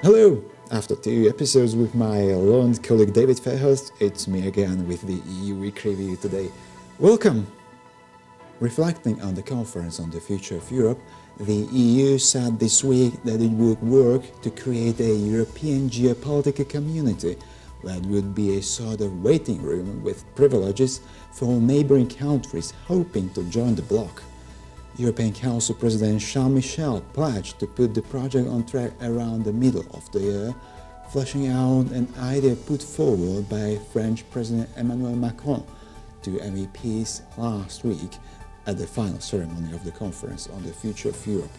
Hello! After 2 episodes with my learned colleague David Fairhurst, it's me again with the EU Week Review today. Welcome! Reflecting on the conference on the future of Europe, the EU said this week that it would work to create a European geopolitical community that would be a sort of waiting room with privileges for neighboring countries hoping to join the bloc. European Council President Charles Michel pledged to put the project on track around the middle of the year, fleshing out an idea put forward by French President Emmanuel Macron to MEPs last week at the final ceremony of the conference on the future of Europe.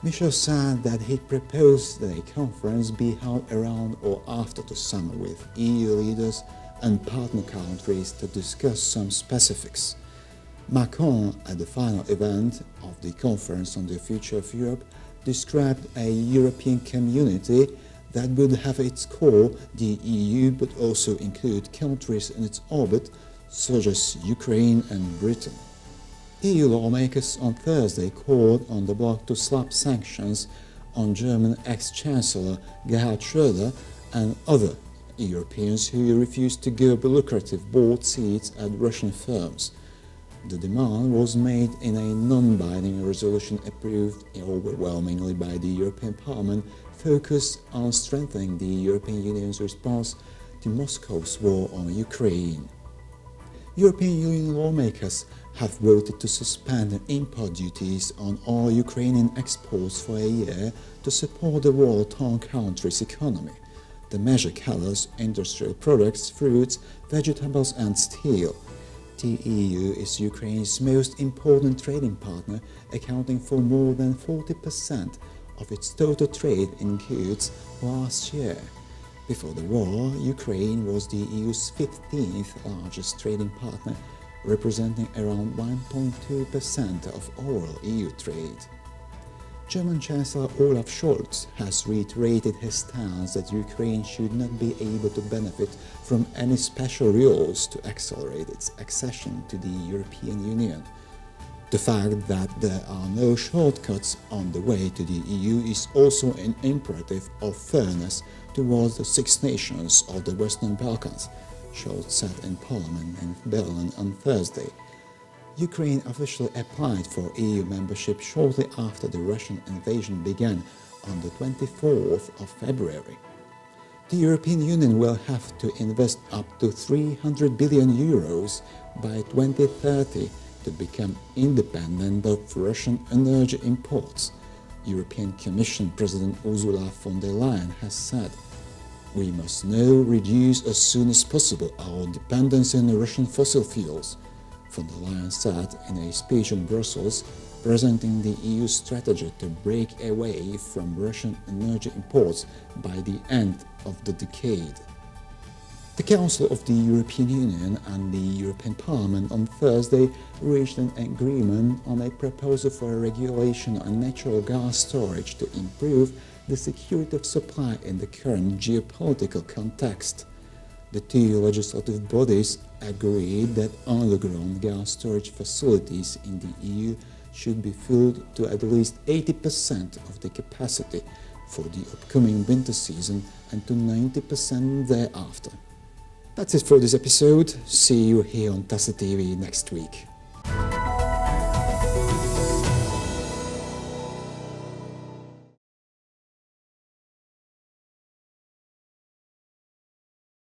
Michel said that he proposed that a conference be held around or after the summer with EU leaders and partner countries to discuss some specifics. Macron, at the final event of the Conference on the Future of Europe, described a European community that would have at its core the EU but also include countries in its orbit such as Ukraine and Britain. EU lawmakers on Thursday called on the bloc to slap sanctions on German ex-Chancellor Gerhard Schröder and other Europeans who refused to give lucrative board seats at Russian firms. The demand was made in a non-binding resolution approved overwhelmingly by the European Parliament, focused on strengthening the European Union's response to Moscow's war on Ukraine. European Union lawmakers have voted to suspend import duties on all Ukrainian exports for a year to support the war-torn country's economy. The measure covers industrial products, fruits, vegetables and steel. The EU is Ukraine's most important trading partner, accounting for more than 40% of its total trade in goods last year. Before the war, Ukraine was the EU's 15th largest trading partner, representing around 1.2% of overall EU trade. German Chancellor Olaf Scholz has reiterated his stance that Ukraine should not be able to benefit from any special rules to accelerate its accession to the European Union. The fact that there are no shortcuts on the way to the EU is also an imperative of fairness towards the 6 nations of the Western Balkans, Scholz said in Parliament in Berlin on Thursday. Ukraine officially applied for EU membership shortly after the Russian invasion began on the 24th of February. The European Union will have to invest up to 300 billion euros by 2030 to become independent of Russian energy imports. European Commission President Ursula von der Leyen has said, "We must now reduce as soon as possible our dependence on Russian fossil fuels." Von der Leyen said in a speech in Brussels, presenting the EU strategy to break away from Russian energy imports by the end of the decade. The Council of the European Union and the European Parliament on Thursday reached an agreement on a proposal for a regulation on natural gas storage to improve the security of supply in the current geopolitical context. The 2 legislative bodies agreed that underground gas storage facilities in the EU should be filled to at least 80% of the capacity for the upcoming winter season and to 90% thereafter. That's it for this episode. See you here on Tasa TV next week.